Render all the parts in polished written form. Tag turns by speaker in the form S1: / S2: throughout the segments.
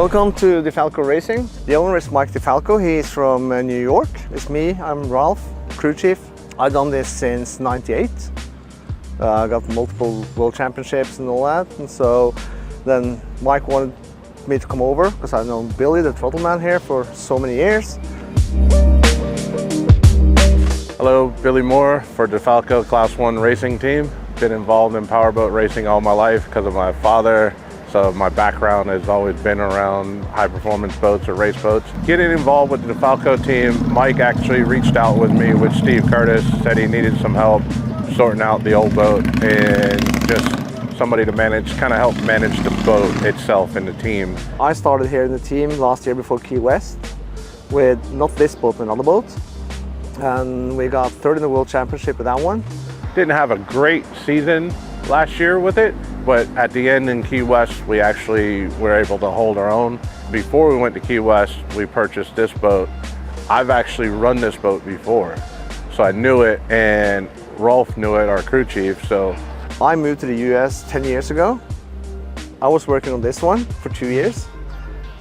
S1: Welcome to Defalco Racing. The owner is Mike Defalco. He is from New York. It's me, I'm Ralph, crew chief. I've done this since '98. I got multiple world championships and all that. And so then Mike wanted me to come over because I've known Billy, the throttle man here, for so many years.
S2: Hello, Billy Moore for Defalco Class 1 Racing Team. Been involved in powerboat racing all my life because of my father. So my background has always been around high performance boats or race boats. Getting involved with the Defalco team, Mike actually reached out with me with Steve Curtis, said he needed some help sorting out the old boat and just somebody to manage, kind of help manage the boat itself and the team.
S1: I started here in the team last year before Key West with not this boat, but another boat. And we got third in the World Championship with that one.
S2: Didn't have a great season last year with it, but at the end in Key West, we actually were able to hold our own. Before we went to Key West, we purchased this boat. I've actually run this boat before, so I knew it, and Rolf knew it, our crew chief. So
S1: I moved to the US 10 years ago. I was working on this one for 2 years,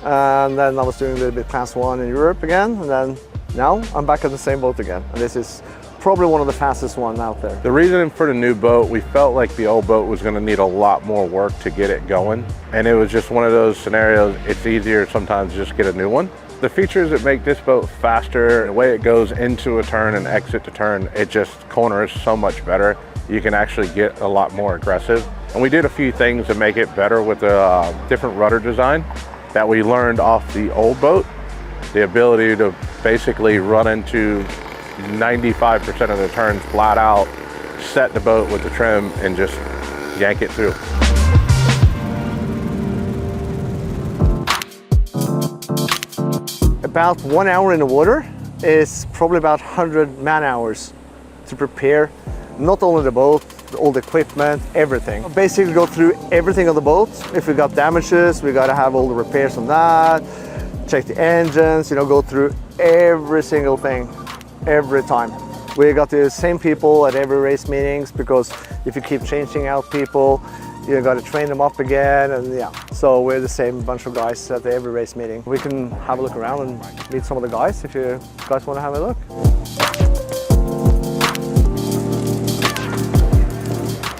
S1: and then I was doing a little bit Class 1 in Europe again, and then now I'm back at the same boat again, and this is probably one of the fastest ones out there.
S2: The reason for the new boat, we felt like the old boat was going to need a lot more work to get it going, and it was just one of those scenarios. It's easier sometimes to just get a new one. The features that make this boat faster, the way it goes into a turn and exit the turn, it just corners so much better. You can actually get a lot more aggressive. And we did a few things to make it better with the different rudder design that we learned off the old boat. The ability to basically run into 95% of the turns flat out, set the boat with the trim, and just yank it through.
S1: About 1 hour in the water is probably about 100 man hours to prepare not only the boat, all the equipment, everything. Basically go through everything on the boat. If we got damages, we got to have all the repairs on that, check the engines, go through every single thing. Every time. We got the same people at every race meetings, because if you keep changing out people, you got to train them up again, and yeah. So we're the same bunch of guys at every race meeting. We can have a look around and meet some of the guys if you guys want to have a look.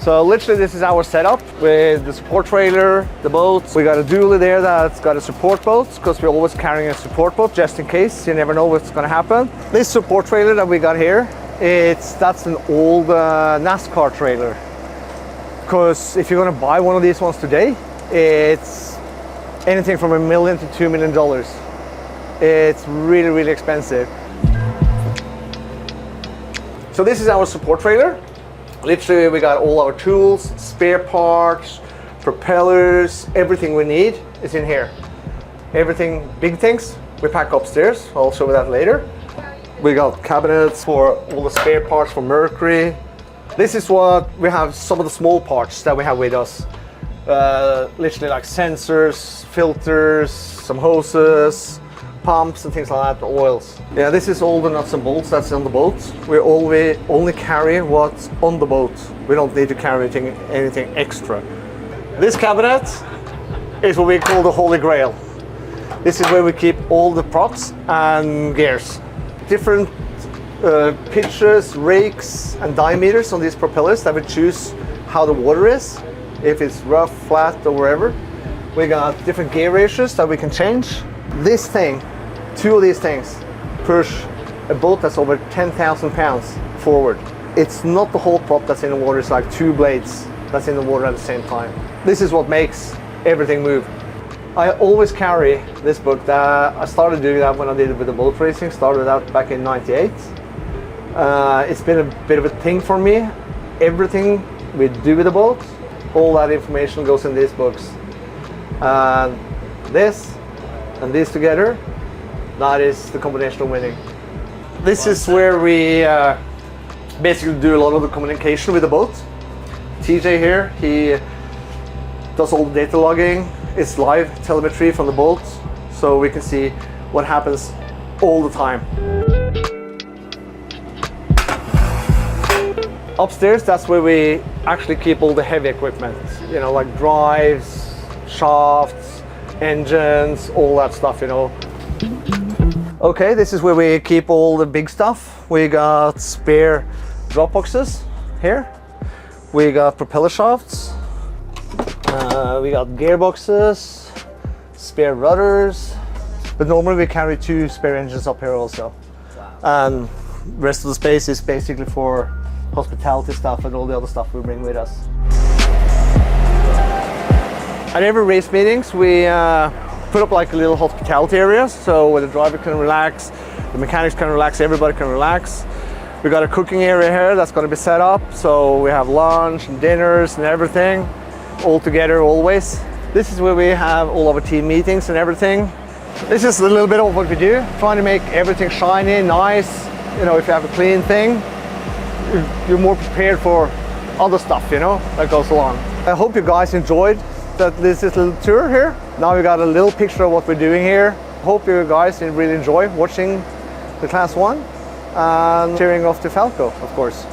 S1: So literally this is our setup with the support trailer, the boat. We got a dually there that's got a support boat, because we're always carrying a support boat just in case. You never know what's going to happen. This support trailer that we got here, that's an old NASCAR trailer. Because if you're going to buy one of these ones today, it's anything from $1 million to $2 million. It's really, really expensive. So this is our support trailer. Literally, we got all our tools, spare parts, propellers, everything we need is in here. Everything, big things, we pack upstairs. I'll show you that later. We got cabinets for all the spare parts for Mercury. This is what we have, some of the small parts that we have with us. Literally like sensors, filters, some hoses, pumps and things like that, oils. Yeah, this is all the nuts and bolts that's on the boat. We only carry what's on the boat. We don't need to carry anything extra. This cabinet is what we call the Holy Grail. This is where we keep all the props and gears. Different pitches, rakes and diameters on these propellers that we choose how the water is, if it's rough, flat or wherever. We got different gear ratios that we can change. This thing, two of these things, push a boat that's over 10,000 pounds forward. It's not the whole prop that's in the water, it's like two blades that's in the water at the same time. This is what makes everything move. I always carry this book. I started doing that when I did it with the boat racing, started out back in '98. It's been a bit of a thing for me. Everything we do with the boat, all that information goes in these books. This and these together, that is the combination of winning. This is where we basically do a lot of the communication with the boat. TJ here, he does all the data logging. It's live telemetry from the boat, so we can see what happens all the time. Upstairs, that's where we actually keep all the heavy equipment, like drives, shafts, engines, all that stuff, you know. Okay, this is where we keep all the big stuff. We got spare drop boxes here. We got propeller shafts. We got gearboxes, spare rudders. But normally we carry 2 spare engines up here also. Wow. And the rest of the space is basically for hospitality stuff and all the other stuff we bring with us. At every race meetings, we put up like a little hospitality area, so where the driver can relax, the mechanics can relax, everybody can relax. We got a cooking area here that's going to be set up, so we have lunch and dinners and everything all together always. This is where we have all of our team meetings and everything. This is a little bit of what we do, trying to make everything shiny, nice. You know, if you have a clean thing, you're more prepared for other stuff, you know, that goes along. I hope you guys enjoyed this little tour here. Now we got a little picture of what we're doing here. Hope you guys really enjoy watching the Class 1 and cheering off Defalco, of course.